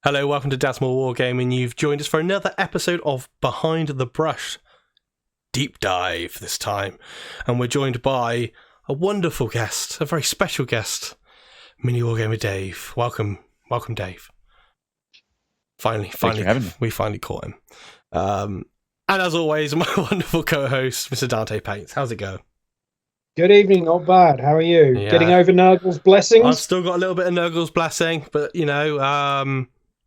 Hello, welcome to Daz and Wargaming. You've joined us for another episode of Behind the Brush Deep Dive this time. And we're joined by a wonderful guest, a very special guest, Miniwargamer Dave. Welcome, Dave. Finally, we finally caught him. And as always, my wonderful co-host, Mr. Dante Paints. How's it go? Good evening, not bad. How are you? Yeah. Getting over Nurgle's blessings? I've still got a little bit of Nurgle's blessing, but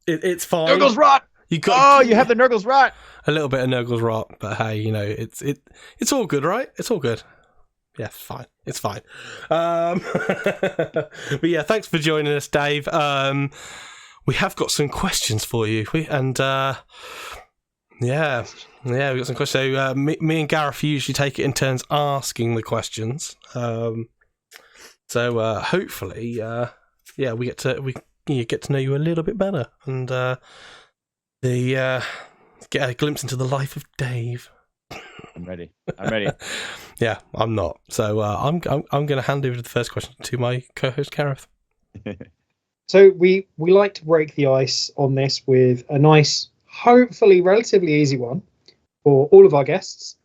it's fine. Nurgle's rot. You have the Nurgle's rot. A little bit of Nurgle's rot, but hey, it's all good, right? It's all good. Yeah, fine. It's fine. But yeah, thanks for joining us, Dave. We have got some questions for you, we've got some questions. So me and Gareth usually take it in turns asking the questions. So hopefully, we get to know you a little bit better and get a glimpse into the life of Dave. I'm ready. Yeah, I'm not. So I'm going to hand over the first question to my co-host Gareth. So we like to break the ice on this with a nice, hopefully relatively easy one for all of our guests.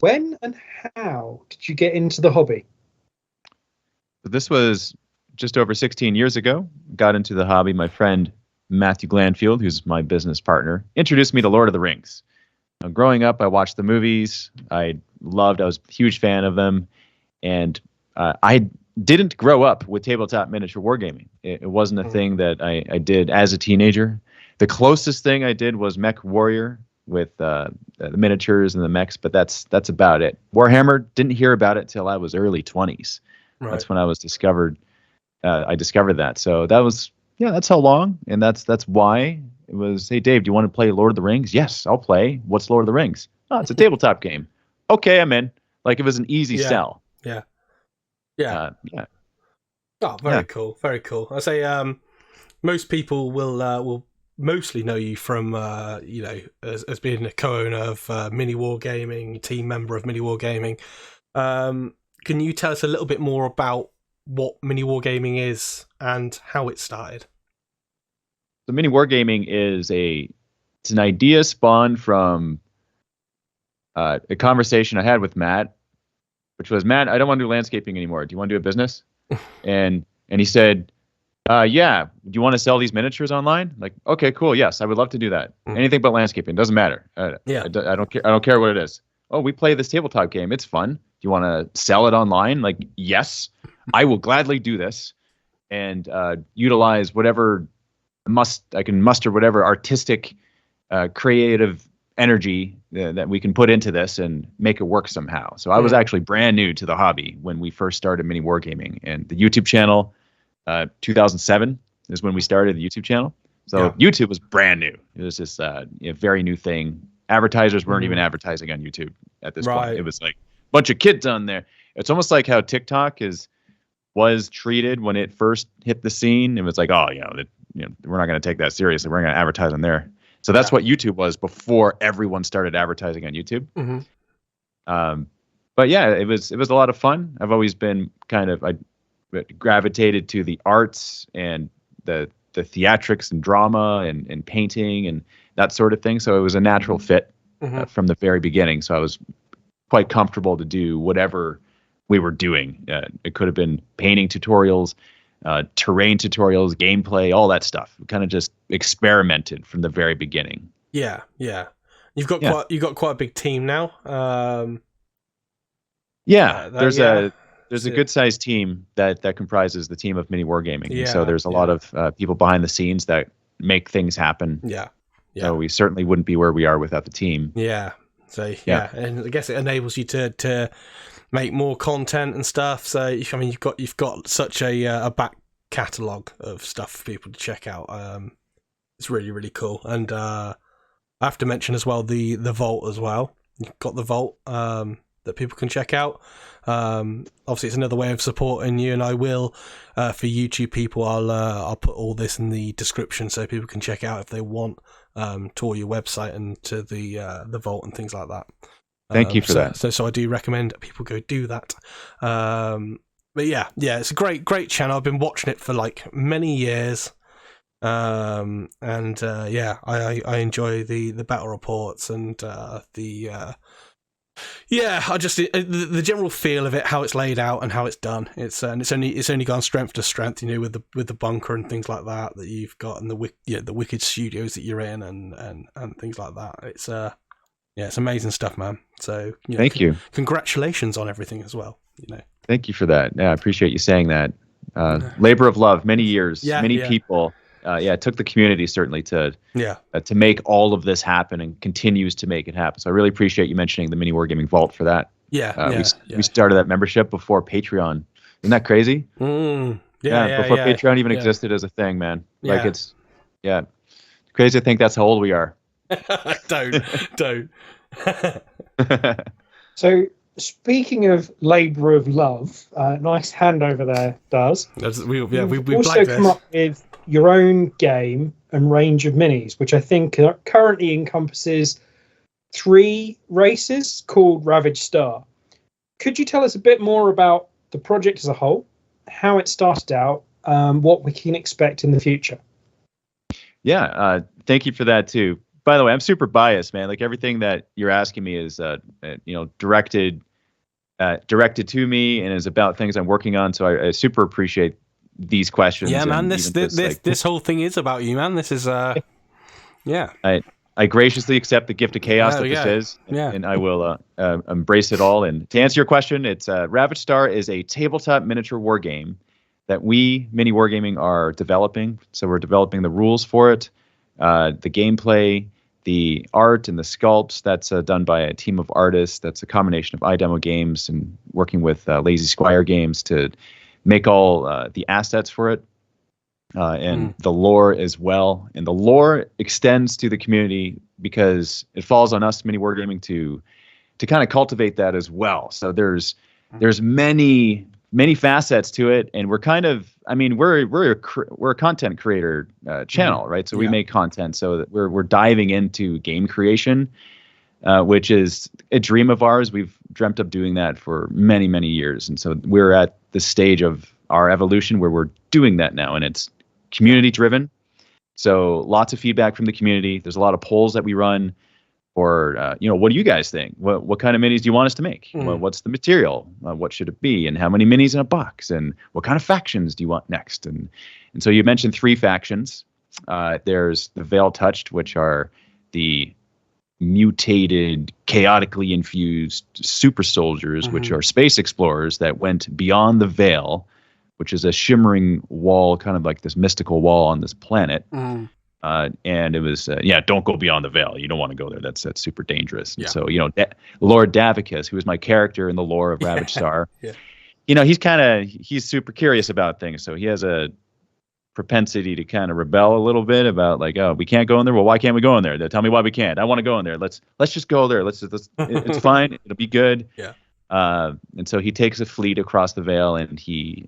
When and how did you get into the hobby? This was just over 16 years ago. Got into the hobby. My friend Matthew Glanfield, who's my business partner, introduced me to Lord of the Rings. Now, growing up, I watched the movies. I was a huge fan of them. And I didn't grow up with tabletop miniature wargaming. It wasn't a thing that I did as a teenager. The closest thing I did was Mech Warrior with the miniatures and the mechs, but that's about it. Warhammer, didn't hear about it till I was early 20s. Right. That's when I discovered that. So that's how long, and that's why it was. Hey Dave, do you want to play Lord of the Rings? Yes, I'll play. What's Lord of the Rings? Oh, it's a tabletop game. Okay, I'm in. Like, it was an easy sell. Yeah. Oh, very cool. Very cool. I say most people will mostly know you from as being a co-owner of Miniwargaming, team member of Miniwargaming. Can you tell us a little bit more about what Miniwargaming is and how it started? So Miniwargaming it's an idea spawned from a conversation I had with Matt, which was, Matt, I don't want to do landscaping anymore. Do you want to do a business? and he said, yeah, do you want to sell these miniatures online? Like, okay, cool. Yes, I would love to do that. Anything but landscaping. Doesn't matter. I don't care. I don't care what it is. Oh, we play this tabletop game. It's fun. Do you want to sell it online? Like, yes, I will gladly do this and utilize whatever I can muster whatever artistic, creative energy that we can put into this and make it work somehow. So I was actually brand new to the hobby when we first started Miniwargaming, and the YouTube channel, 2007 is when we started the YouTube channel. So YouTube was brand new. It was just a very new thing. Advertisers weren't even advertising on YouTube at this point. It was like a bunch of kids on there. It's almost like how TikTok was treated when it first hit the scene. It was like, we're not going to take that seriously. We're going to advertise on there. So that's what YouTube was before everyone started advertising on YouTube. But yeah, it was a lot of fun. I've always been I gravitated to the arts and the theatrics and drama and painting and that sort of thing. So it was a natural fit from the very beginning. So I was quite comfortable to do whatever we were doing. It could have been painting tutorials, terrain tutorials, gameplay, all that stuff. We kind of just experimented from the very beginning. Yeah. You've got quite a big team now. There's a good sized team that comprises the team of Miniwargaming. So there's a lot of people behind the scenes that make things happen. Yeah. So we certainly wouldn't be where we are without the team. Yeah. So and I guess it enables you to make more content and stuff. So I mean, you've got such a back catalogue of stuff for people to check out. It's really, really cool. And I have to mention as well the vault as well. You've got the vault that people can check out. Obviously, it's another way of supporting you, and I will for YouTube people. I'll put all this in the description so people can check out if they want to your website and to the vault and things like that. Thank you for that. So I do recommend people go do that. But yeah, it's a great channel. I've been watching it for like many years. I enjoy the battle reports and I just the general feel of it, how it's laid out and how it's done. It's only gone strength to strength, with the bunker and things like that you've got, and the wicked studios that you're in and things like that. It's it's amazing stuff, man. So thank you. Congratulations on everything as well. Thank you for that. Yeah, I appreciate you saying that. Labor of love, many years, many people. It took the community certainly to make all of this happen, and continues to make it happen. So I really appreciate you mentioning the Mini Wargaming Vault for that. We started that membership before Patreon. Isn't that crazy? Before Patreon even existed as a thing, man. Like it's crazy to think that's how old we are. Don't. So speaking of labor of love, nice hand over there, Daz. We also come up with your own game and range of minis, which I think currently encompasses 3 races called Ravaged Star. Could you tell us a bit more about the project as a whole, how it started out, what we can expect in the future? Thank you for that too. By the way, I'm super biased, man. Like everything that you're asking me is directed to me and is about things I'm working on. So I super appreciate these questions. Yeah, man. This whole thing is about you, man. This is I graciously accept the gift of chaos this is, and I will embrace it all. And to answer your question, it's Ravaged Star is a tabletop miniature war game that we, Mini Wargaming, are developing. So we're developing the rules for it, the gameplay, the art, and the sculpts. That's done by a team of artists. That's a combination of iDemo Games and working with Lazy Squire Games to make all the assets for it, and the lore as well. And the lore extends to the community because it falls on us, Mini Wargaming, to kind of cultivate that as well. So there's many facets to it, and we're kind of, we're a content creator channel, right? So we make content, so that we're diving into game creation, which is a dream of ours. We've dreamt of doing that for many, many years. And so we're at the stage of our evolution where we're doing that now, and it's community driven. So lots of feedback from the community. There's a lot of polls that we run for, what do you guys think? What kind of minis do you want us to make? What's the material? What should it be? And how many minis in a box? And what kind of factions do you want next? And so you mentioned 3 factions. There's the Veil Touched, which are the mutated, chaotically infused super soldiers, which are space explorers that went beyond the veil, which is a shimmering wall, kind of like this mystical wall on this planet. And it was, don't go beyond the veil. You don't want to go there. That's super dangerous. And so, Lord Davicus, who is my character in the lore of Ravaged Star, he's super curious about things. So he has a propensity to kind of rebel a little bit about like, oh, we can't go in there. Well, why can't we go in there? Tell me why we can't. I want to go in there. Let's just go there. It's fine. It'll be good. And so he takes a fleet across the veil, and he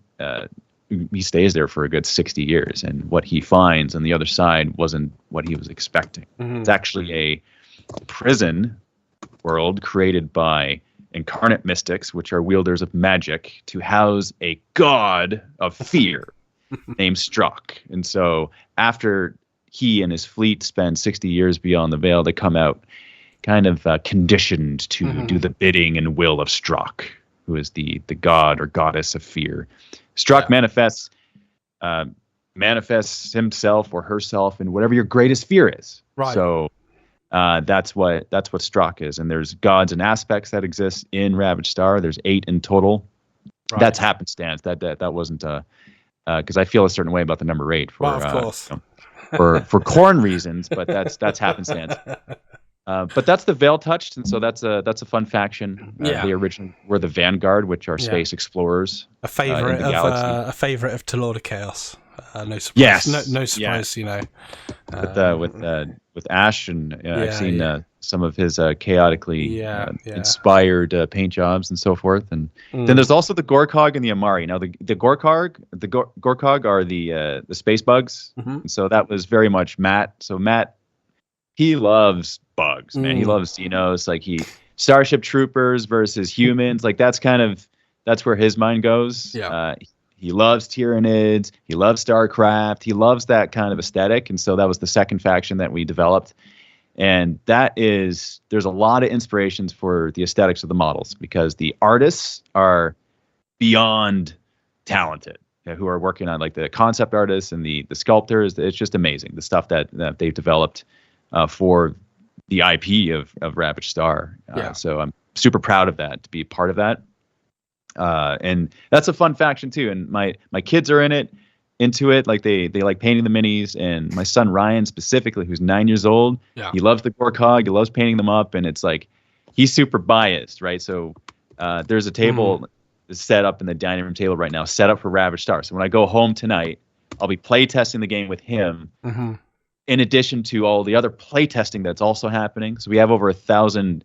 stays there for a good 60 years. And what he finds on the other side wasn't what he was expecting. It's actually a prison world created by incarnate mystics, which are wielders of magic, to house a god of fear named Strzok. And so after he and his fleet spend 60 years beyond the veil, they come out kind of conditioned to do the bidding and will of Strzok, who is the god or goddess of fear. Strzok manifests himself or herself in whatever your greatest fear is. Right. So that's what Strzok is. And there's gods and aspects that exist in Ravaged Star. There's 8 in total. Right. That's happenstance. That wasn't because I feel a certain way about the number 8 for of course. For corn reasons, but that's happenstance. But that's the Veil Touched, and so that's a fun faction. They originally were the Vanguard, which are space explorers. A favorite of Lord of Chaos. No surprise. Yes. No surprise. With Ash, and I've seen some of his chaotically inspired paint jobs and so forth. And then there's also the Gorkog and the Amari. Now the Gorkog are the space bugs. And so that was very much Matt. So Matt, he loves bugs, man. He loves Xenos. Like Starship Troopers versus humans. Like that's where his mind goes. He loves Tyranids. He loves StarCraft. He loves that kind of aesthetic. And so that was the second faction that we developed. And there's a lot of inspirations for the aesthetics of the models because the artists are beyond talented, who are working on like the concept artists and the sculptors. It's just amazing, the stuff that they've developed for the IP of Ravaged Star. So I'm super proud of that, to be part of that. And that's a fun faction too. And my kids are into it. Like they like painting the minis, and my son Ryan specifically, who's 9 years old, he loves the Gorkog. He loves painting them up, and it's like he's super biased, right? So there's a table set up in the dining room table right now, set up for Ravaged Star. So when I go home tonight, I'll be play testing the game with him. In addition to all the other play testing that's also happening. So we have over 1,000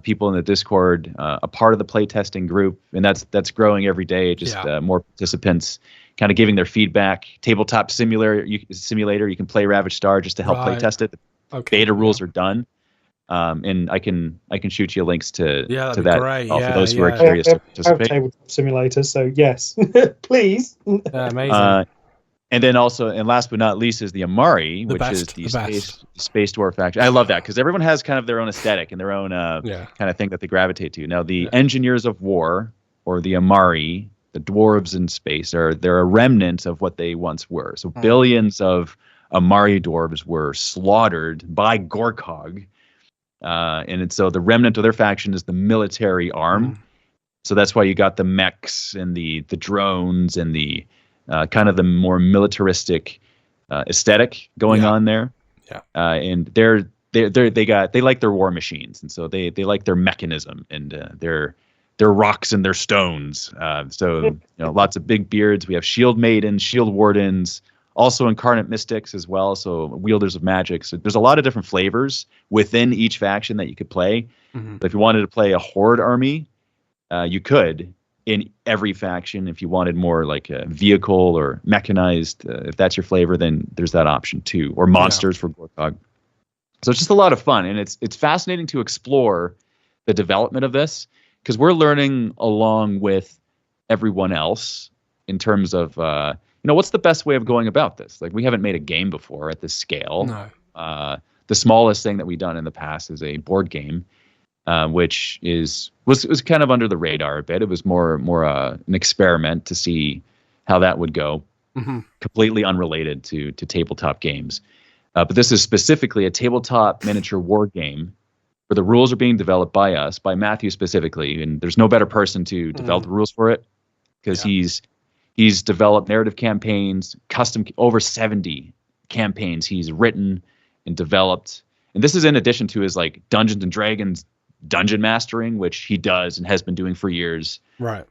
people in the Discord, a part of the play testing group, and that's growing every day. Just more participants kind of giving their feedback. Tabletop simulator, you can play Ravaged Star just to help play test it. The beta rules are done, and I can shoot you links to that great. for those who are curious to participate. I have tabletop simulators, so yes, please. Amazing. And then also, and last but not least, is the Amari, which is the space dwarf faction. I love that because everyone has kind of their own aesthetic and their own kind of thing that they gravitate to. Now, the Engineers of War, or the Amari, the dwarves in space, they're a remnant of what they once were. So billions of Amari dwarves were slaughtered by Gorkog, so the remnant of their faction is the military arm. So that's why you got the mechs and the drones and the kind of the more militaristic aesthetic going on there. And they like their war machines, and so they like their mechanism and their rocks and their stones. So lots of big beards. We have shield maidens, shield wardens, also incarnate mystics as well. So wielders of magic. So there's a lot of different flavors within each faction that you could play. But if you wanted to play a horde army, you could. In every faction, if you wanted more like a vehicle or mechanized, if that's your flavor, then there's that option too, or monsters for Gorkog. So it's just a lot of fun, and it's fascinating to explore the development of this because we're learning along with everyone else in terms of what's the best way of going about this. Like we haven't made a game before at this scale. No. The smallest thing that we've done in the past is a board game. Which was kind of under the radar a bit. It was more an experiment to see how that would go, completely unrelated to tabletop games. But this is specifically a tabletop miniature war game where the rules are being developed by us, by Matthew specifically, and there's no better person to develop the rules for it because he's developed narrative campaigns, custom over 70 campaigns he's written and developed. And this is in addition to his like Dungeons and Dragons dungeon mastering, which he does and has been doing for years, right?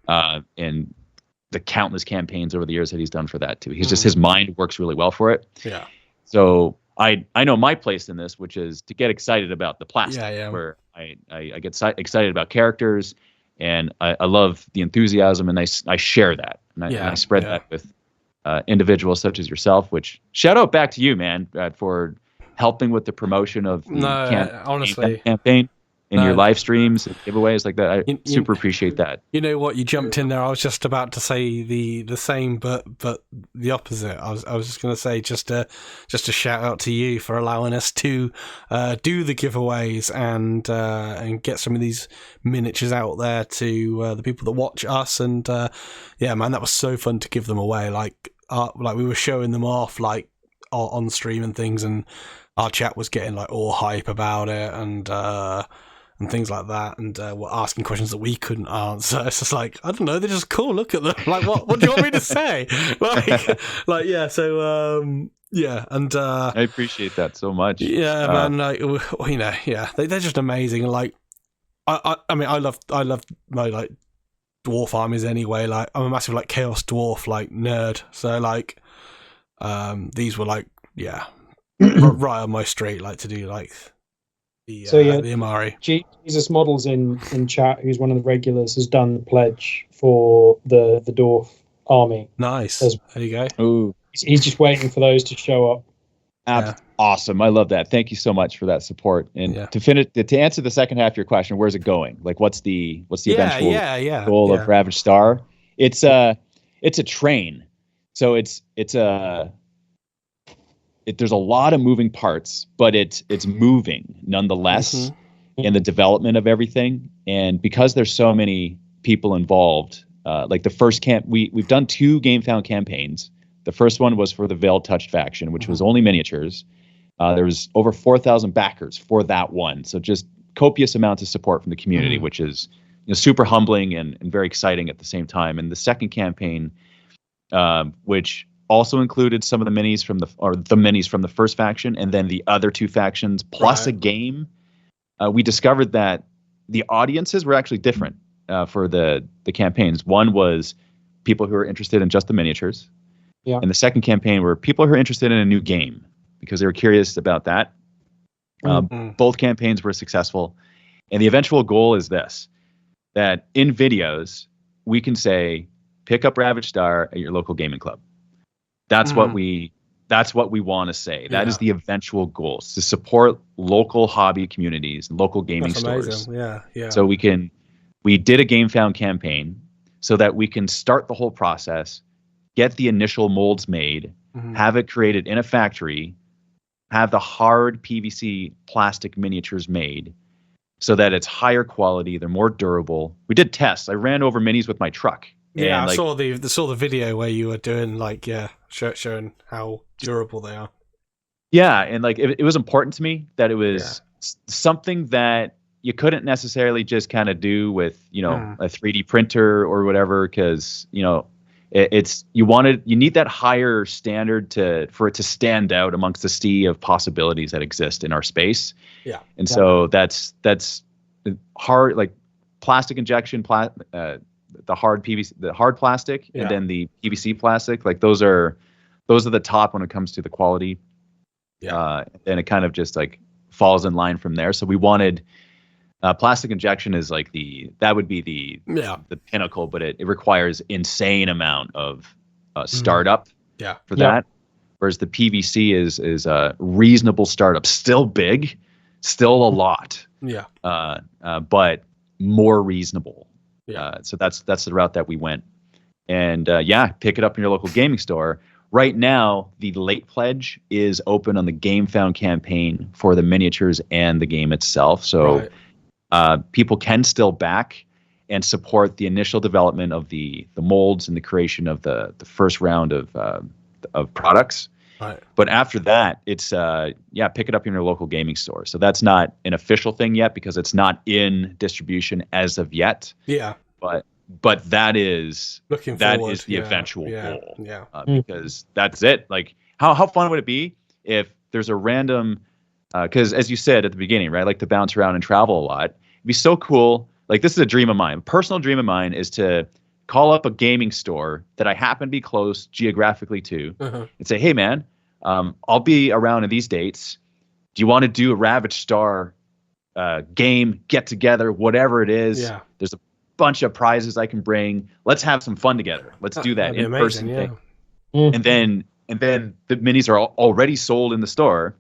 And the countless campaigns over the years that he's done for that too. He's just his mind works really well for it. Yeah. So I know my place in this, which is to get excited about the plastic, where I get excited about characters, and I love the enthusiasm, and I share that, and I spread that with individuals such as yourself. Which shout out back to you, man, for helping with the promotion of the campaign. In your live streams and giveaways like that, I super appreciate that. You know what? You jumped in there. I was just about to say the same, but the opposite. I was just going to say just a shout out to you for allowing us to do the giveaways and get some of these miniatures out there to the people that watch us. And man, that was so fun to give them away. Like we were showing them off like on stream and things, and our chat was getting like all hype about it and things like that, and were asking questions that we couldn't answer. It's just like, I don't know, they're just cool. Look at them. Like, what do you want me to say? And I appreciate that so much. Yeah, man. Like, they're just amazing. Like, I mean, I love my like dwarf armies anyway. Like, I'm a massive like chaos dwarf like nerd. So like, these were like, right on my street. Like to do like. The Amari. Jesus Models in chat, who's one of the regulars, has done the pledge for the dwarf army. Nice. There you go. Ooh. He's just waiting for those to show up. Awesome. I love that. Thank you so much for that support. And to answer the second half of your question, where's it going? Like, what's the eventual goal of Ravaged Star? It's it's a train. So there's a lot of moving parts, but it's moving nonetheless in the development of everything. And because there's so many people involved, like the first we've done 2 GameFound campaigns. The first one was for the Veiled Touched faction, which was only miniatures. There was over 4,000 backers for that one. So just copious amounts of support from the community, which is super humbling and very exciting at the same time. And the second campaign, which also included some of the minis from the first faction, and then the other 2 factions plus a game. We discovered that the audiences were actually different for the campaigns. One was people who were interested in just the miniatures, and the second campaign were people who are interested in a new game because they were curious about that. Both campaigns were successful, and the eventual goal is this: that in videos we can say, pick up Ravaged Star at your local gaming club. That's what we want to say. That is the eventual goal, is to support local hobby communities and local gaming stores. Amazing. Yeah. So we did a GameFound campaign so that we can start the whole process, get the initial molds made, have it created in a factory, have the hard PVC plastic miniatures made so that it's higher quality, they're more durable. We did tests. I ran over minis with my truck. Yeah, and I saw the video where you were doing showing how durable they are. Yeah, and it was important to me that it was something that you couldn't necessarily just kind of do with a 3D printer or whatever, because you need that higher standard for it to stand out amongst the sea of possibilities that exist in our space. Yeah, and so that's hard, like plastic injection, the hard PVC, the hard plastic, and then the PVC plastic. Like those are the top when it comes to the quality. Yeah, and it kind of just falls in line from there. So we wanted plastic injection is that would be the pinnacle, but it requires insane amount of startup for that. Whereas the PVC is a reasonable startup, still big, still a lot. But more reasonable. So that's the route that we went. And pick it up in your local gaming store. Right now, the late pledge is open on the GameFound campaign for the miniatures and the game itself. So people can still back and support the initial development of the molds and the creation of the first round of products. Right. But after that, it's pick it up in your local gaming store. So that's not an official thing yet because it's not in distribution as of yet. Yeah. But that is the eventual goal. Yeah. Because that's it. Like how fun would it be if there's a random because as you said at the beginning, right? Like to bounce around and travel a lot. It'd be so cool. Like this is a dream of mine. A personal dream of mine is to call up a gaming store that I happen to be close geographically to and say, hey, man, I'll be around in these dates. Do you want to do a Ravaged Star game, get together, whatever it is? Yeah. There's a bunch of prizes I can bring. Let's have some fun together. Let's do that in-person thing. And then the minis are already sold in the store.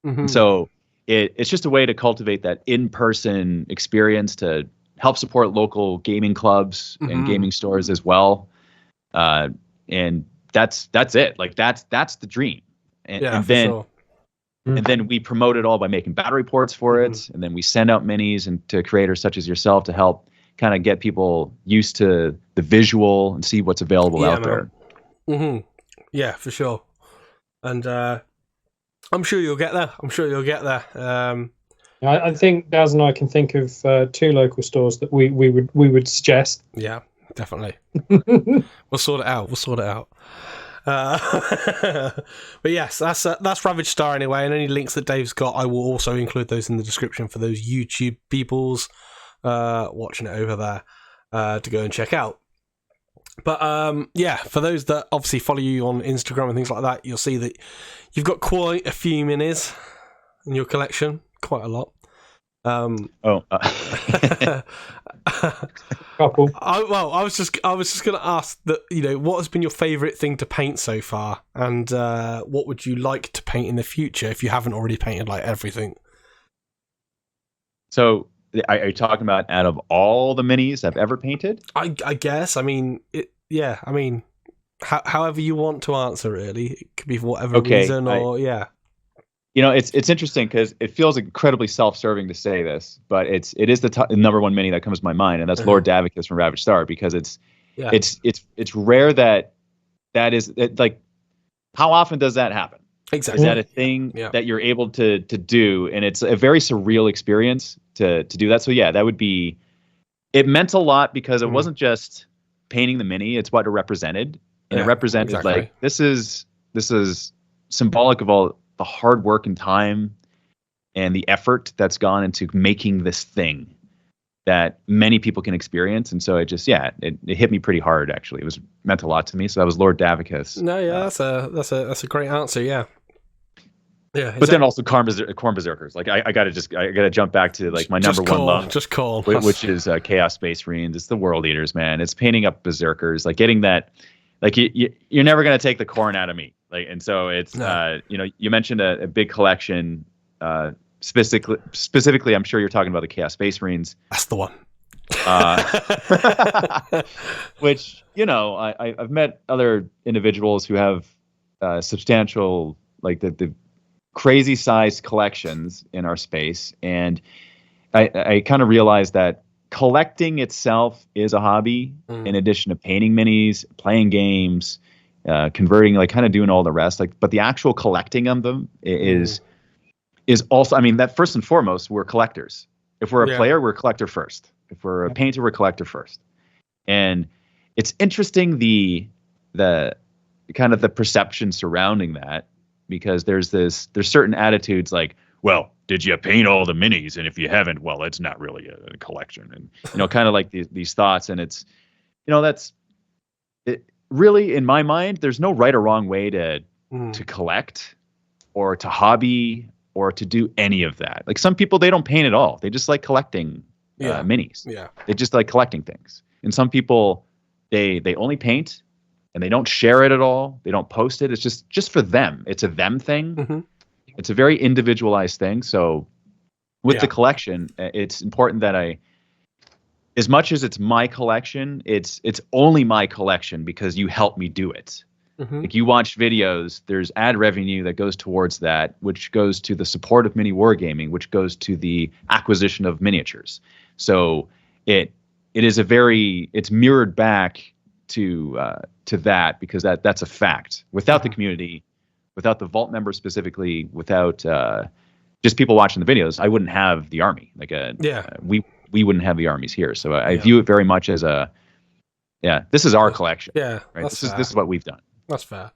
And so it's just a way to cultivate that in-person experience to help support local gaming clubs and gaming stores as well. And that's it. Like that's the dream. And then we promote it all by making battery ports for it. And then we send out minis and to creators such as yourself to help kind of get people used to the visual and see what's available out there. Yeah, for sure. And I'm sure you'll get there. I think Daz and I can think of 2 local stores that we would suggest. Yeah, definitely. We'll sort it out. But yes, that's Ravaged Star anyway, and any links that Dave's got, I will also include those in the description for those YouTube peoples watching it over there to go and check out. But for those that obviously follow you on Instagram and things like that, you'll see that you've got quite a few minis in your collection, quite a lot. Couple. I was just going to ask that, what has been your favourite thing to paint so far, and what would you like to paint in the future if you haven't already painted everything? So, are you talking about out of all the minis I've ever painted? I guess. I mean, However you want to answer, really. It could be for whatever Okay, reason, or yeah. You know, it's interesting because it feels incredibly self-serving to say this, but it is the number one mini that comes to my mind, and that's Lord Davicus from Ravaged Star, because it's rare that is like, how often does that happen? Exactly. Is that a thing that you're able to do? And it's a very surreal experience to do that. So yeah, that would be. It meant a lot because it wasn't just painting the mini; it's what it represented, and it represented like this is symbolic of all the hard work and time and the effort that's gone into making this thing that many people can experience. And so it just, it hit me pretty hard, actually. It meant a lot to me. So that was Lord Davicus. No, yeah, that's a great answer, yeah. Yeah. But then also Corn Berserkers. Like I gotta jump back to like my number one love. Just call. Which is Chaos Space Marines. It's the World Eaters, man. It's painting up Berserkers, like getting that, like you're never gonna take the corn out of me. Like, and so it's you mentioned a big collection, specifically I'm sure you're talking about the Chaos Space Marines. That's the one. Which, I've met other individuals who have substantial, like the crazy sized collections in our space, and I kind of realized that collecting itself is a hobby in addition to painting minis, playing games, converting, like kind of doing all the rest, like, but the actual collecting of them is also, I mean, that first and foremost, we're collectors. If we're a player, we're a collector first. If we're a painter, we're a collector first. And it's interesting the kind of the perception surrounding that, because there's certain attitudes like, well, did you paint all the minis? And if you haven't, well, it's not really a collection. And kind of like these thoughts. And it's, that's it. Really, in my mind, there's no right or wrong way to collect or to hobby or to do any of that. Like, some people, they don't paint at all. They just like collecting minis. Yeah. They just like collecting things. And some people, they only paint and they don't share it at all. They don't post it. It's just for them. It's a them thing. Mm-hmm. It's a very individualized thing. So with the collection, it's important that as much as it's my collection, it's only my collection because you helped me do it. Mm-hmm. Like, you watch videos, there's ad revenue that goes towards that, which goes to the support of Miniwargaming, which goes to the acquisition of miniatures. So it is it's mirrored back to that, because that's a fact. Without the community, without the Vault members specifically, without just people watching the videos, I wouldn't have the army. Like we wouldn't have the armies here. So I view it very much as this is our collection. Yeah, right. This is what we've done. That's fair.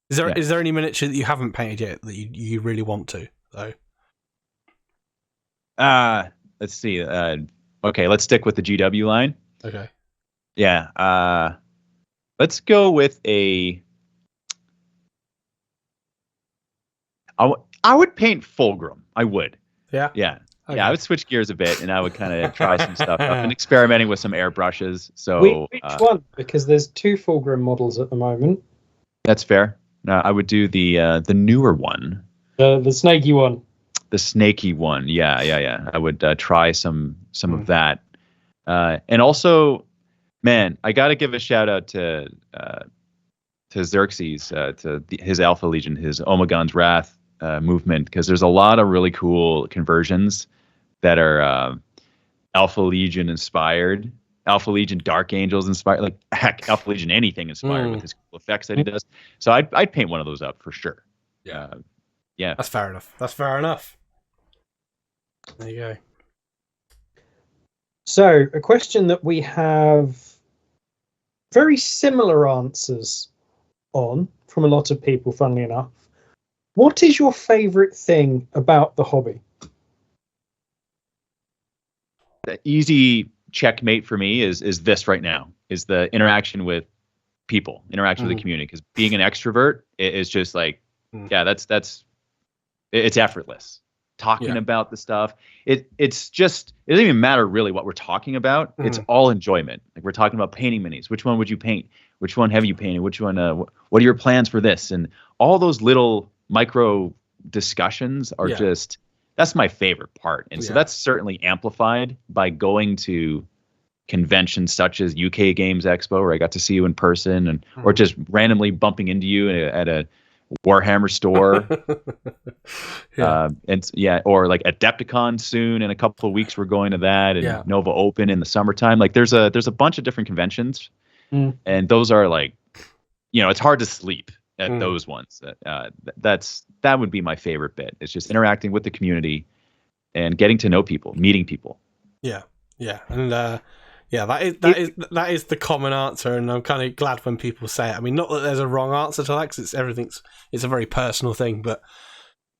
Is there any miniature that you haven't painted yet that you really want to, though? Let's see. Okay, let's stick with the GW line. Okay. Yeah. Let's go with a. I would paint Fulgrim. I would. Yeah. Yeah. Okay. Yeah, I would switch gears a bit, and I would kind of try some stuff up and experimenting with some airbrushes. So which one? Because there's 2 Fulgrim models at the moment. That's fair. No, I would do the newer one. The snaky one. The snaky one. Yeah. I would try some of that. And also, man, I got to give a shout out to Xerxes, to his Alpha Legion, his Omegon's Wrath movement, because there's a lot of really cool conversions that are Alpha Legion inspired, Alpha Legion Dark Angels inspired, like heck, Alpha Legion anything inspired with his cool effects that he does. So I'd paint one of those up for sure. Yeah. That's fair enough. There you go. So, a question that we have very similar answers on from a lot of people, funnily enough. What is your favourite thing about the hobby? The easy checkmate for me is this right now, is the interaction with people, interaction with the community. Because being an extrovert is just like, it's effortless. Talking about the stuff, it's just, it doesn't even matter really what we're talking about. It's all enjoyment. Like, we're talking about painting minis. Which one would you paint? Which one have you painted? Which one? What are your plans for this? And all those little micro discussions are just, that's my favorite part. And so that's certainly amplified by going to conventions such as UK Games Expo, where I got to see you in person, and or just randomly bumping into you at a Warhammer store. Or like Adepticon soon in a couple of weeks. We're going to that, and Nova Open in the summertime. Like there's a bunch of different conventions, and those are like, it's hard to sleep at those ones. That would be my favorite bit. It's just interacting with the community and getting to know people, meeting people. Yeah, and that is the common answer, and I'm kind of glad when people say it. I mean, not that there's a wrong answer to that, because it's a very personal thing, but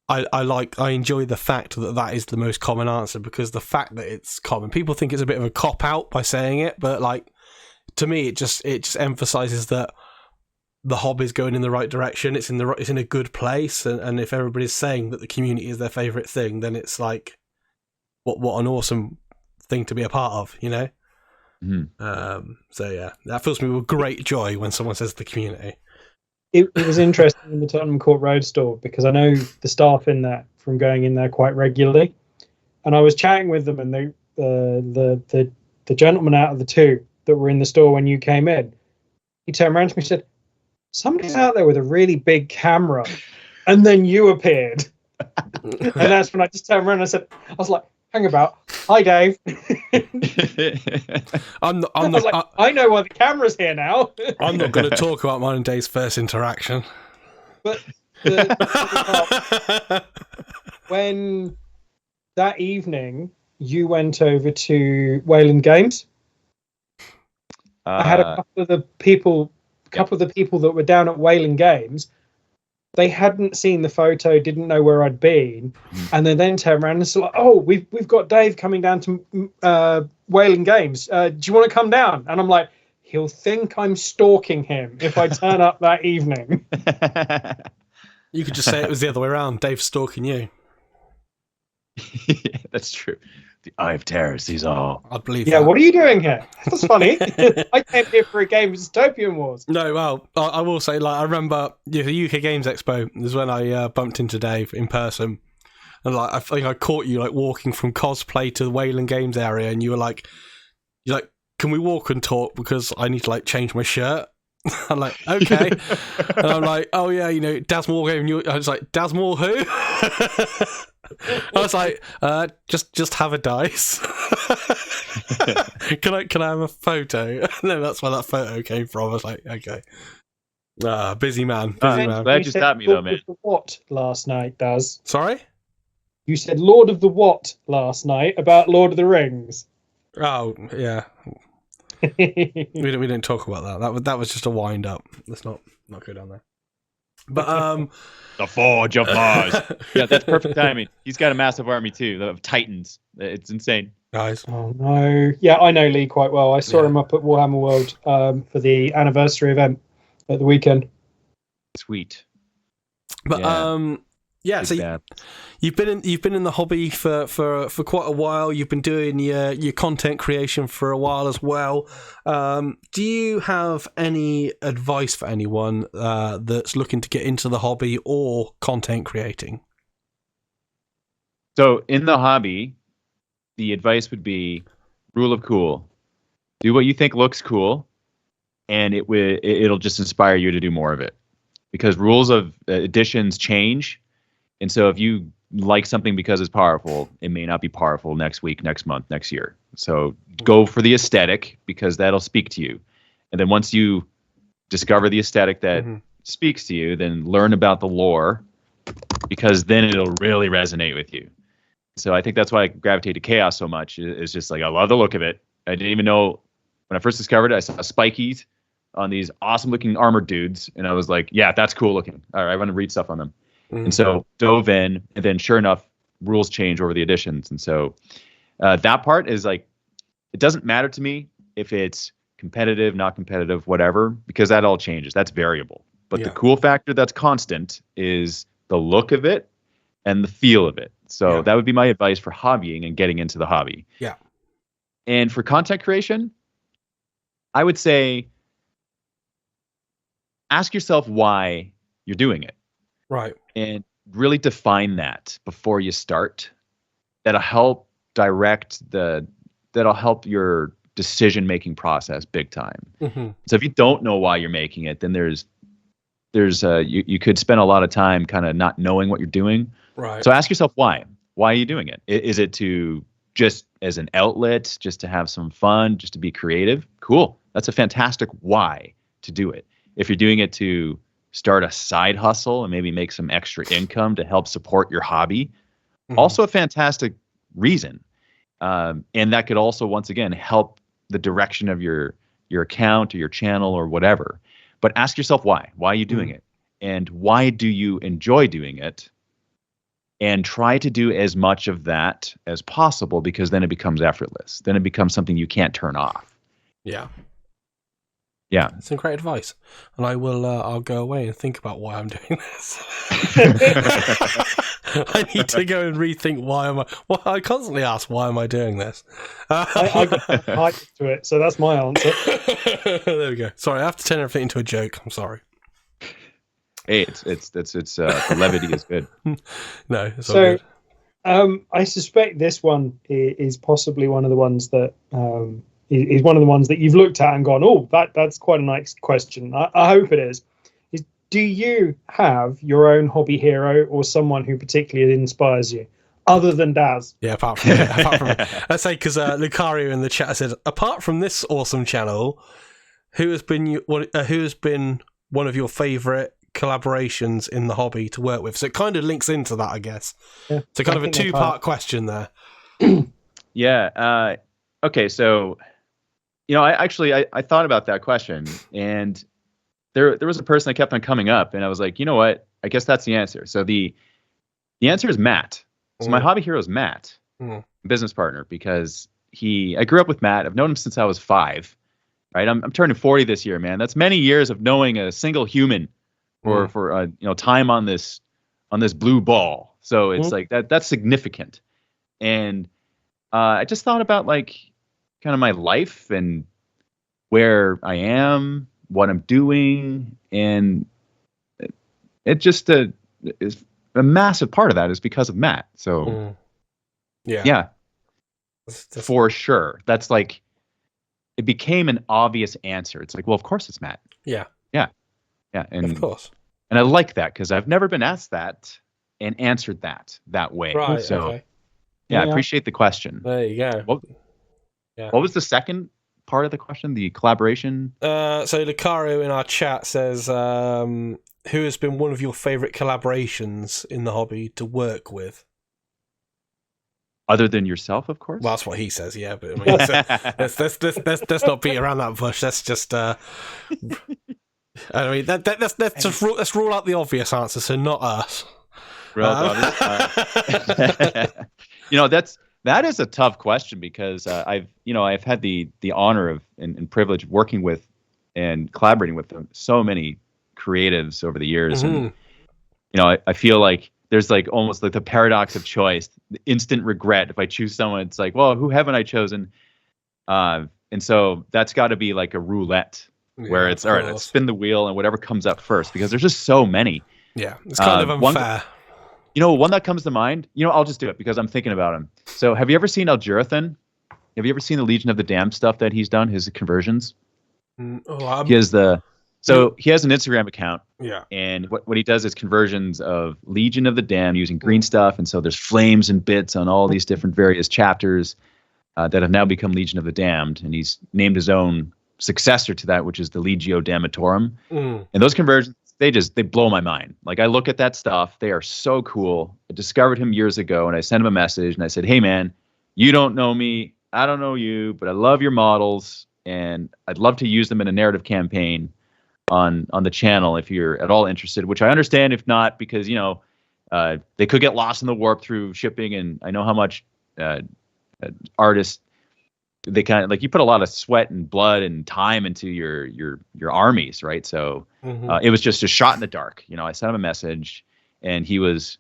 I enjoy the fact that is the most common answer, because the fact that it's common, people think it's a bit of a cop out by saying it, but like to me, it just emphasizes that the hobby's going in the right direction. It's in a good place, and if everybody's saying that the community is their favorite thing, then it's like what an awesome thing to be a part of, So yeah, that fills me with great joy when someone says the community. It was interesting in the Tottenham Court Road store, because I know the staff in there from going in there quite regularly, and I was chatting with them, and the gentleman out of the two that were in the store when you came in, he turned around to me and said, "Somebody's out there with a really big camera," and then you appeared, and that's when I just turned around and I was like, "Hang about, hi Dave." I know why the camera's here now. I'm not going to talk about mine and Dave's first interaction. But when that evening you went over to Wayland Games, I had a couple of the people that were down at Wayland Games. They hadn't seen the photo, didn't know where I'd been, and they then turned around and said, like, "Oh, we've got Dave coming down to Wayland Games. Do you want to come down?" And I'm like, he'll think I'm stalking him if I turn up that evening. You could just say it was the other way around. Dave's stalking you. That's true. The Eye of Terror sees all. I believe that. What are you doing here? That's funny. I came here for a game of Dystopian Wars. No, well, I will say, like, I remember the UK Games Expo is when I bumped into Dave in person. And like, I think I caught you like walking from cosplay to the Wayland Games area, and you're like, "Can we walk and talk, because I need to like change my shirt?" I'm like, "Okay." And I'm like, "Oh yeah, Daz Wargaming." I was like, "Daz Moore who?" I was like, just have a dice." Can I have a photo? No, that's where that photo came from. I was like, okay. Busy man. Glad you stopped me though, man. Lord of the What last night, Daz? Sorry? You said Lord of the What last night about Lord of the Rings. Oh yeah. we didn't talk about that. That was just a wind up. Let's not go down there. But the Forge of Mars. Yeah, that's perfect timing. He's got a massive army too of Titans. It's insane. Nice. Oh no. Yeah, I know Lee quite well. I saw him up at Warhammer World for the anniversary event at the weekend. Sweet. But so you've been in the hobby for quite a while. You've been doing your content creation for a while as well. Do you have any advice for anyone that's looking to get into the hobby or content creating? So in the hobby, the advice would be rule of cool. Do what you think looks cool, and it'll just inspire you to do more of it. Because rules of editions change. And so if you like something because it's powerful, it may not be powerful next week, next month, next year. So go for the aesthetic, because that'll speak to you. And then once you discover the aesthetic that speaks to you, then learn about the lore, because then it'll really resonate with you. So I think that's why I gravitate to Chaos so much. It's just like, I love the look of it. I didn't even know, when I first discovered it, I saw spikies on these awesome looking armored dudes. And I was like, yeah, that's cool looking. All right, I want to read stuff on them. And so dove in, and then sure enough, rules change over the editions. And so that part is like, it doesn't matter to me if it's competitive, not competitive, whatever, because that all changes. That's variable. But the cool factor that's constant is the look of it and the feel of it. So that would be my advice for hobbying and getting into the hobby. Yeah. And for content creation, I would say ask yourself why you're doing it. Right. And really define that before you start. That'll help direct that'll help your decision-making process big time. Mm-hmm. So if you don't know why you're making it, then you could spend a lot of time kind of not knowing what you're doing. Right. So ask yourself why. Why are you doing it? Is it to just as an outlet, just to have some fun, just to be creative? Cool. That's a fantastic why to do it. If you're doing it to start a side hustle and maybe make some extra income to help support your hobby, also a fantastic reason. And that could also, once again, help the direction of your account or your channel or whatever. But ask yourself why. Why are you doing it? And why do you enjoy doing it? And try to do as much of that as possible, because then it becomes effortless. Then it becomes something you can't turn off. Yeah. Yeah. Some great advice. And I'll go away and think about why I'm doing this. I need to go and rethink well, I constantly ask, why am I doing this? I get hyped to it, so that's my answer. There we go. Sorry, I have to turn everything into a joke. I'm sorry. Hey, the levity is good. No, it's all good. I suspect this one is possibly one of the ones that is one of the ones that you've looked at and gone, oh, that's quite a nice question. I hope it is. Do you have your own hobby hero or someone who particularly inspires you, other than Daz? Yeah, apart from let's say, because Lucario in the chat said, apart from this awesome channel, who has been one of your favourite collaborations in the hobby to work with? So it kind of links into that, I guess. Yeah, so kind of a two-part question there. Yeah. Okay. So, I thought about that question, and there was a person that kept on coming up, and I was like, you know what? I guess that's the answer. So the answer is Matt. So my hobby hero is Matt, business partner, because I grew up with Matt. I've known him since I was 5. Right. I'm turning 40 this year, man. That's many years of knowing a single human for time on this blue ball. So it's like that's significant. And I just thought about like kind of my life and where I am, what I'm doing, and it just is a massive part of that is because of Matt. So yeah, that's for sure. That's like, it became an obvious answer. It's like, well, of course it's Matt. Yeah. And of course. And I like that, because I've never been asked that and answered that way. Right. So okay. I appreciate the question. There you go. What was the second part of the question? The collaboration? So Lucario in our chat says, who has been one of your favorite collaborations in the hobby to work with? Other than yourself, of course. Well, that's what he says. Yeah, but I mean, let's not beat around that bush. That's just. I mean, let's rule out the obvious answer. So not us. That is a tough question, because I've had the honor of and privilege of working with and collaborating with so many creatives over the years, and I feel like there's like almost like the paradox of choice, the instant regret. If I choose someone, it's like, well, who haven't I chosen? And so that's got to be like a roulette, where it's all right, let's spin the wheel and whatever comes up first, because there's just so many. Yeah, it's kind of unfair. One that comes to mind, I'll just do it because I'm thinking about him. So have you ever seen Aljurathan? Have you ever seen the Legion of the Damned stuff that he's done, his conversions? He has he has an Instagram account. Yeah. And what he does is conversions of Legion of the Damned using green stuff. And so there's flames and bits on all these different various chapters that have now become Legion of the Damned. And he's named his own successor to that, which is the Legio Damnatorum. And those conversions, they blow my mind. Like, I look at that stuff. They are so cool. I discovered him years ago, and I sent him a message and I said, hey man, you don't know me. I don't know you, but I love your models, and I'd love to use them in a narrative campaign on the channel if you're at all interested, which I understand if not, because they could get lost in the warp through shipping, and I know how much artists, they kind of like, you put a lot of sweat and blood and time into your armies, right? So it was just a shot in the dark. I sent him a message, and he was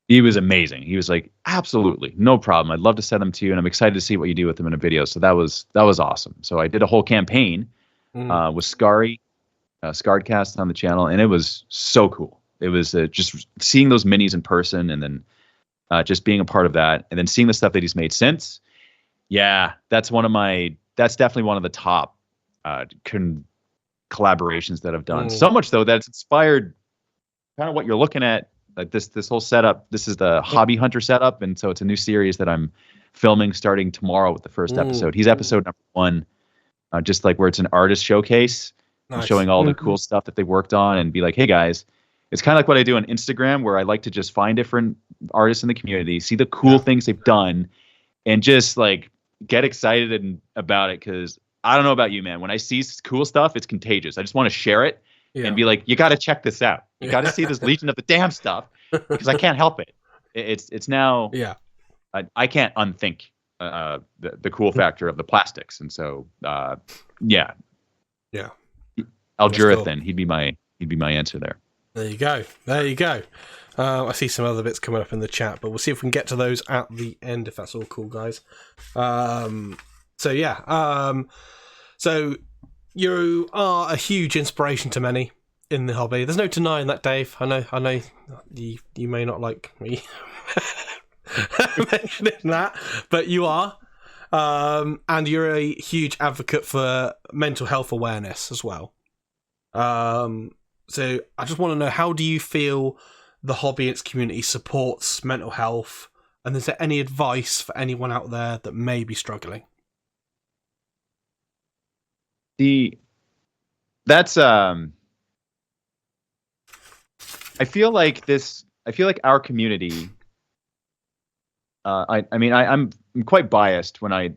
amazing. He was like, absolutely no problem, I'd love to send them to you, and I'm excited to see what you do with them in a video. So that was awesome. So I did a whole campaign with Scarredcast on the channel, and it was so cool. It was just seeing those minis in person, and then just being a part of that, and then seeing the stuff that he's made since. Yeah, that's one of my that's definitely one of the top collaborations that I've done. So much so that it's inspired kind of what you're looking at. Like this whole setup. This is the Hobby Hunter setup, and so it's a new series that I'm filming starting tomorrow with the first episode. He's episode number 1, just like where it's an artist showcase, showing all the cool stuff that they worked on, and be like, hey guys, it's kind of like what I do on Instagram, where I like to just find different artists in the community, see the cool things they've done, and just like get excited about it. Because I don't know about you, man. When I see cool stuff, it's contagious. I just want to share it and be like, you got to check this out. You got to see this Legion of the Damned stuff, because I can't help it. It's now. Yeah. I can't unthink the cool factor of the plastics, and so Aljurathan, cool. He'd be my answer there. There you go. I see some other bits coming up in the chat, but we'll see if we can get to those at the end, if that's all cool, guys. So you are a huge inspiration to many in the hobby. There's no denying that, Dave. I know you may not like me mentioning that, but you are. And you're a huge advocate for mental health awareness as well. So I just want to know, how do you feel the hobby and its community supports mental health? And is there any advice for anyone out there that may be struggling? I feel like our community, I'm quite biased when I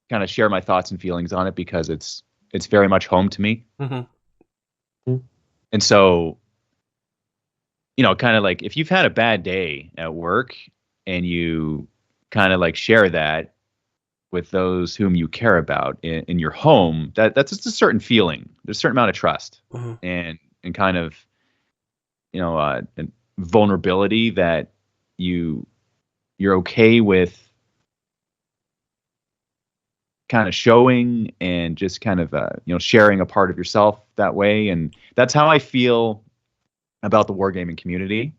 kind of share my thoughts and feelings on it, because it's very much home to me. And so, kind of like if you've had a bad day at work and you kind of like share that with those whom you care about in your home, that's just a certain feeling. There's a certain amount of trust and kind of, vulnerability that you're okay with kind of showing, and just kind of sharing a part of yourself that way. And that's how I feel about the wargaming community.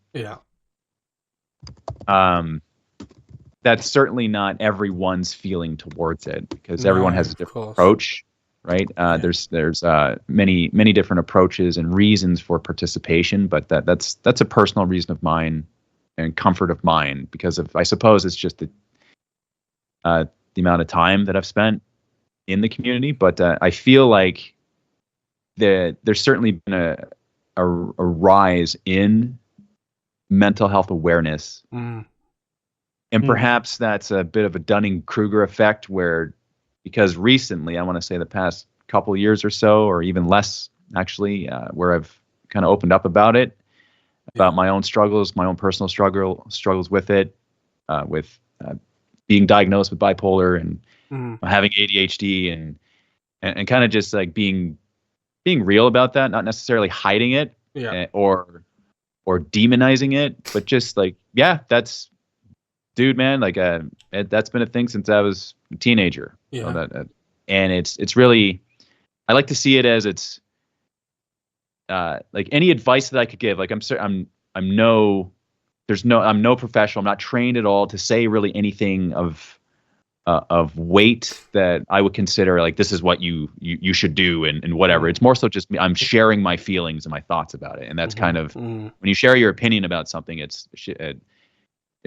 That's certainly not everyone's feeling towards it, because everyone has a different approach, right? There's many different approaches and reasons for participation, but that's a personal reason of mine and comfort of mine, because I suppose it's just the amount of time that I've spent in the community. But I feel like there's certainly been a rise in mental health awareness. And perhaps that's a bit of a Dunning-Kruger effect, because recently, I want to say the past couple of years or so, or even less actually, where I've kind of opened up about my own struggles, my own personal struggles with it, with being diagnosed with bipolar and having ADHD, and kind of just like being real about that, not necessarily hiding it or demonizing it, but just like, dude, man, like that's been a thing since I was a teenager. And it's really, I like to see it as it's like any advice that I could give. Like I'm no professional. I'm not trained at all to say really anything of weight that I would consider like this is what you should do and whatever. It's more so just me. I'm sharing my feelings and my thoughts about it, and that's kind of when you share your opinion about something, it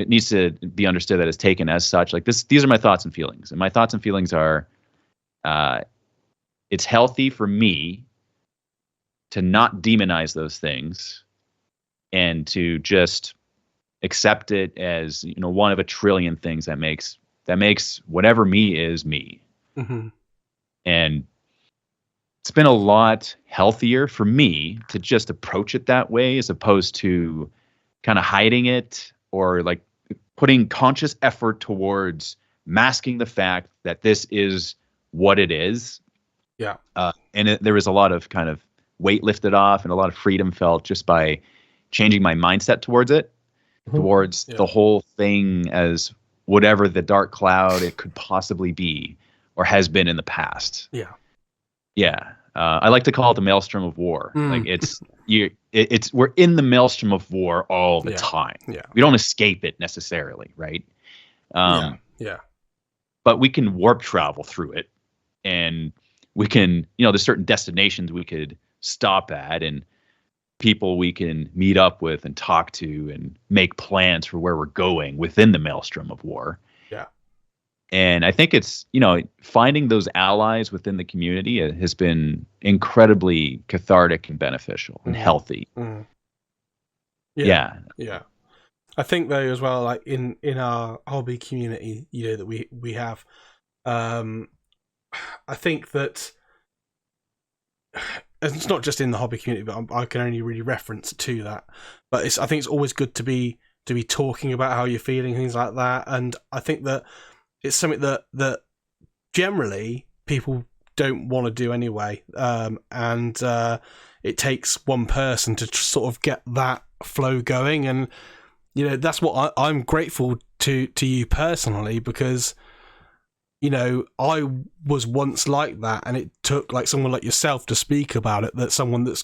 needs to be understood that it's taken as such. Like these are my thoughts and feelings. And my thoughts and feelings are, it's healthy for me to not demonize those things and to just accept it as, one of a trillion things that makes whatever me is me. And it's been a lot healthier for me to just approach it that way, as opposed to kind of hiding it, or like putting conscious effort towards masking the fact that this is what it is. And there was a lot of kind of weight lifted off and a lot of freedom felt just by changing my mindset towards it, towards the whole thing as whatever the dark cloud it could possibly be or has been in the past. I like to call it the maelstrom of war. Like we're in the maelstrom of war all the time. We don't escape it necessarily, right? but we can warp travel through it, and we can, there's certain destinations we could stop at, and people we can meet up with and talk to and make plans for where we're going within the maelstrom of war. Yeah. And I think it's, finding those allies within the community has been incredibly cathartic and beneficial and healthy. Mm. Yeah. I think though as well, like in our hobby community, that we have, I think that it's not just in the hobby community, but I can only really reference to that. But I think it's always good to be talking about how you're feeling, things like that. And I think that it's something that generally people don't want to do anyway. And it takes one person to sort of get that flow going. And, that's what I'm grateful to you personally, because, I was once like that, and it took like someone like yourself to speak about it, that someone that's,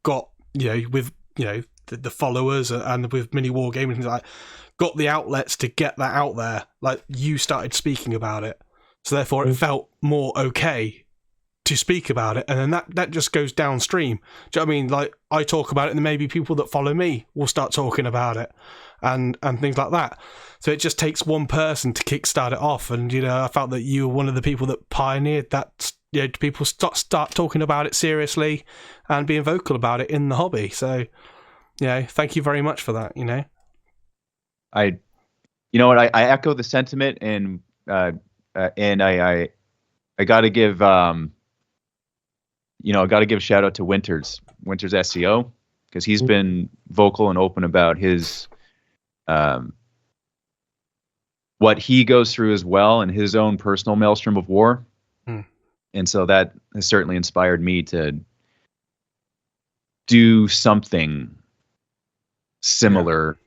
got, with, the followers and with Miniwargaming, things like that, got the outlets to get that out there. Like, you started speaking about it, so therefore it felt more okay to speak about it, and then that just goes downstream. Do you know what I mean? Like, I talk about it, and then maybe people that follow me will start talking about it, and things like that. So it just takes one person to kickstart it off, and I felt that you were one of the people that pioneered that. People start talking about it seriously and being vocal about it in the hobby. So, thank you very much for that. I echo the sentiment, and I got to give I got to give shout out to Winters SEO, because he's been vocal and open about his what he goes through as well, and his own personal maelstrom of war. And so that has certainly inspired me to do something similar,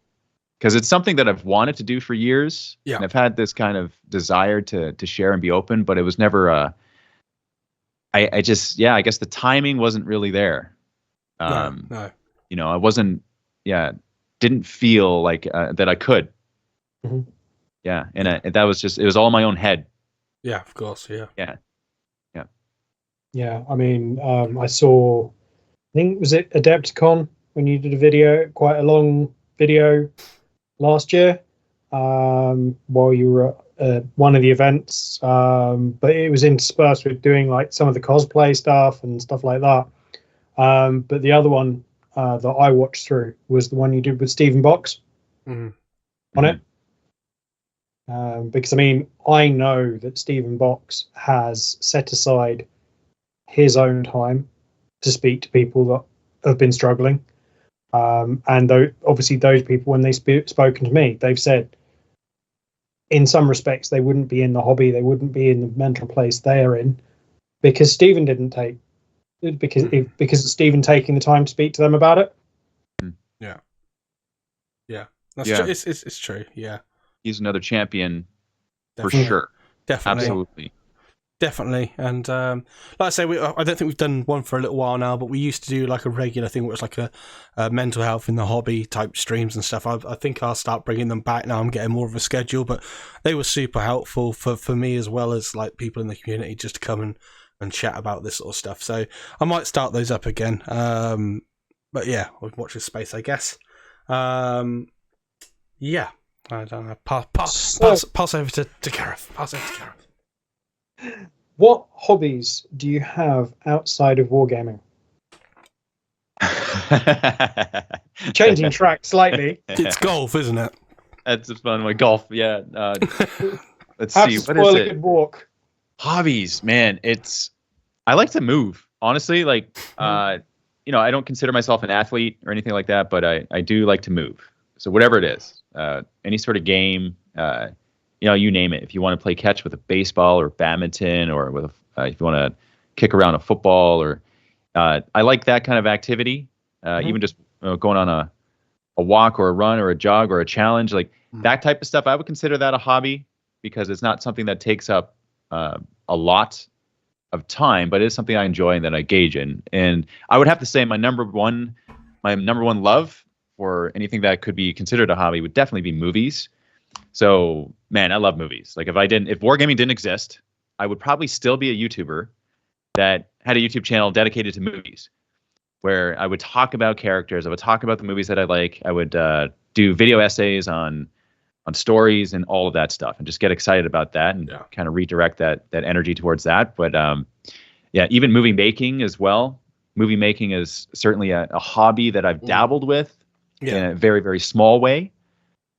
because it's something that I've wanted to do for years. Yeah. And I've had this kind of desire to share and be open, but it was never I guess the timing wasn't really there. No. I wasn't, didn't feel like that I could. Mm-hmm. Yeah. And that was it was all in my own head. Yeah, of course. Yeah. Yeah, I mean, I saw, I think, was it Adepticon when you did a video, quite a long video last year, while you were at one of the events, but it was interspersed with doing like some of the cosplay stuff and stuff like that. But the other one that I watched through was the one you did with Stephen Box on it. Because, I mean, I know that Stephen Box has set aside his own time to speak to people that have been struggling. And obviously those people, when they've spoken to me, they've said in some respects they wouldn't be in the hobby, they wouldn't be in the mental place they are in, because Stephen didn't take, because of Stephen taking the time to speak to them about it. Yeah. That's true. It's true. Yeah. He's another champion. Definitely. For sure. Definitely. Absolutely. Definitely. And like I say, I don't think we've done one for a little while now, but we used to do like a regular thing where it's like a mental health in the hobby type streams and stuff. I think I'll start bringing them back now. I'm getting more of a schedule, but they were super helpful for me, as well as like people in the community, just to come and chat about this sort of stuff. So I might start those up again. But yeah, we'll watch this space, I guess. Yeah. I don't know. Pass over to Gareth. Pass over to Gareth. What hobbies do you have outside of wargaming? Changing track slightly. It's golf, isn't it? That's a fun one. Golf, yeah. Let's Have see. to What spoil is a it? good walk. Hobbies, man. I like to move. Honestly, like, I don't consider myself an athlete or anything like that, but I do like to move. So whatever it is, any sort of game, you name it. If you want to play catch with a baseball or badminton, or with if you want to kick around a football, or I like that kind of activity. Even just going on a walk or a run or a jog or a challenge, like that type of stuff, I would consider that a hobby, because it's not something that takes up a lot of time, but it is something I enjoy and that I gauge in. And I would have to say my number one love for anything that could be considered a hobby would definitely be movies. So man, I love movies. Like if wargaming didn't exist, I would probably still be a YouTuber that had a YouTube channel dedicated to movies, where I would talk about characters. I would talk about the movies that I like. I would do video essays on stories and all of that stuff, and just get excited about that and kind of redirect that energy towards that. But yeah, even movie making as well. Movie making is certainly a hobby that I've dabbled with in a very, very small way.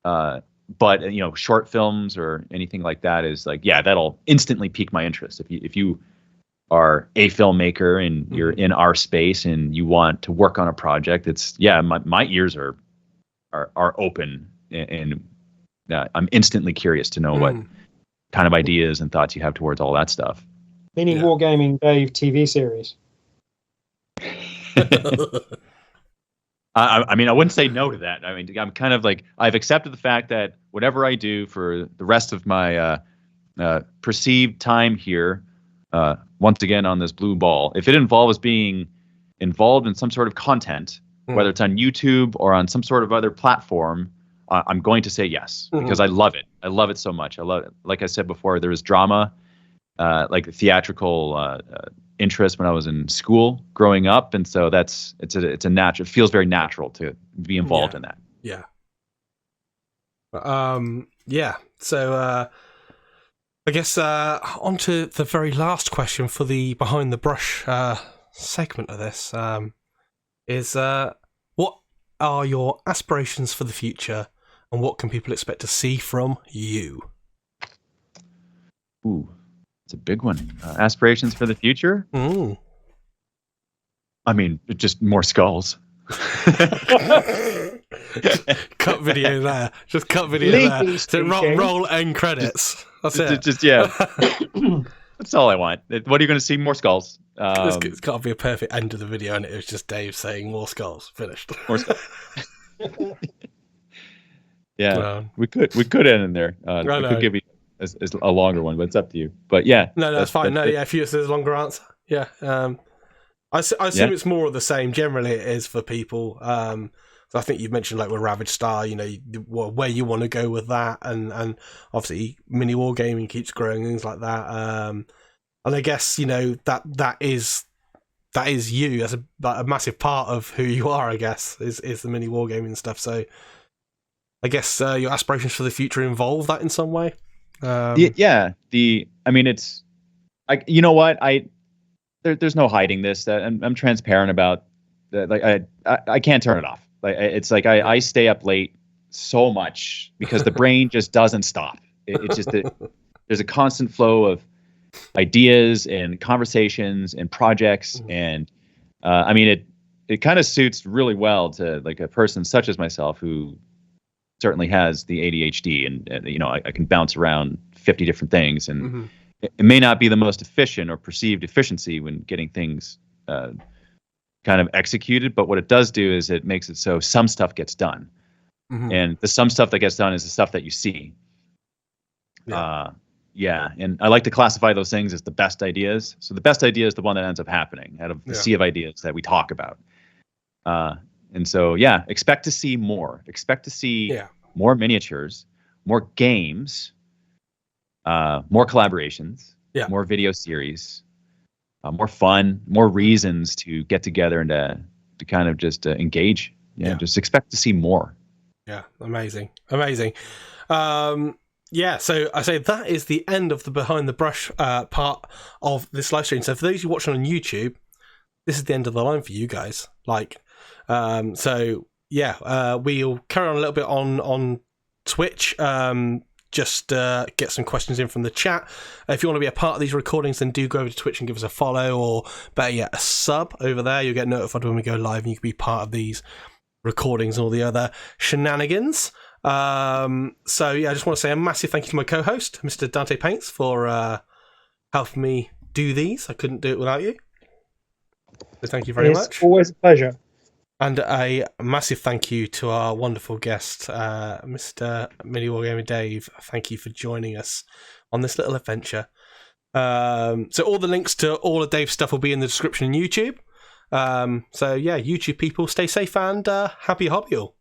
But short films or anything like that is like, that'll instantly pique my interest. If you are a filmmaker and you're in our space and you want to work on a project, it's my ears are open, and I'm instantly curious to know what kind of ideas and thoughts you have towards all that stuff. Wargaming Dave TV series. I mean, I wouldn't say no to that. I mean, I'm kind of like, I've accepted the fact that whatever I do for the rest of my perceived time here, once again on this blue ball, if it involves being involved in some sort of content, whether it's on YouTube or on some sort of other platform, I'm going to say yes, because I love it. I love it so much. I love it. Like I said before, there was drama, like theatrical interest when I was in school growing up, and so it's a natural. It feels very natural to be involved in that. Yeah. So I guess on to the very last question for the Behind the Brush segment of this is what are your aspirations for the future, and what can people expect to see from you? Ooh, it's a big one. Aspirations for the future? I mean, just more skulls. Cut video there. Just cut video there. So roll end credits. That's it. That's all I want. What are you going to see? More skulls. It's got to be a perfect end of the video, and it was just Dave saying more skulls. Finished. More skulls. We could end in there. We could give you a longer one, but it's up to you. But yeah, no, that's fine. If there's a longer answer, I assume it's more of the same. Generally, it is for people. So I think you've mentioned like with Ravaged Star, where you want to go with that, and obviously Miniwargaming keeps growing, things like that. And I guess that is you. That's a massive part of who you are. I guess is the Miniwargaming stuff. So I guess your aspirations for the future involve that in some way. You know what? There's no hiding this. That I'm transparent about. Like I can't turn it off. Like it's like I stay up late so much because the brain just doesn't stop. It's just there's a constant flow of ideas and conversations and projects, and it kind of suits really well to like a person such as myself who certainly has the ADHD, and I can bounce around 50 different things, and it may not be the most efficient or perceived efficiency when getting things kind of executed, but what it does do is it makes it so some stuff gets done, and the some stuff that gets done is the stuff that you see. And I like to classify those things as the best ideas. So the best idea is the one that ends up happening out of the sea of ideas that we talk about. And so, expect to see more. Expect to see more miniatures, more games, more collaborations, more video series, more fun, more reasons to get together and to kind of just engage. Just expect to see more. Yeah, amazing. So I say that is the end of the Behind the Brush part of this live stream. So for those who are watching on YouTube, this is the end of the line for you guys. We'll carry on a little bit on Twitch. Just get some questions in from the chat. If you want to be a part of these recordings, then do go over to Twitch and give us a follow, or better yet, a sub over there. You'll get notified when we go live, and you can be part of these recordings and all the other shenanigans. I just want to say a massive thank you to my co-host, Mr. Dante Paints, for helping me do these. I couldn't do it without you. So thank you very much. Always a pleasure. And a massive thank you to our wonderful guest, Mr. Miniwargamer Dave. Thank you for joining us on this little adventure. So all the links to all of Dave's stuff will be in the description on YouTube. YouTube people, stay safe and happy hobby all.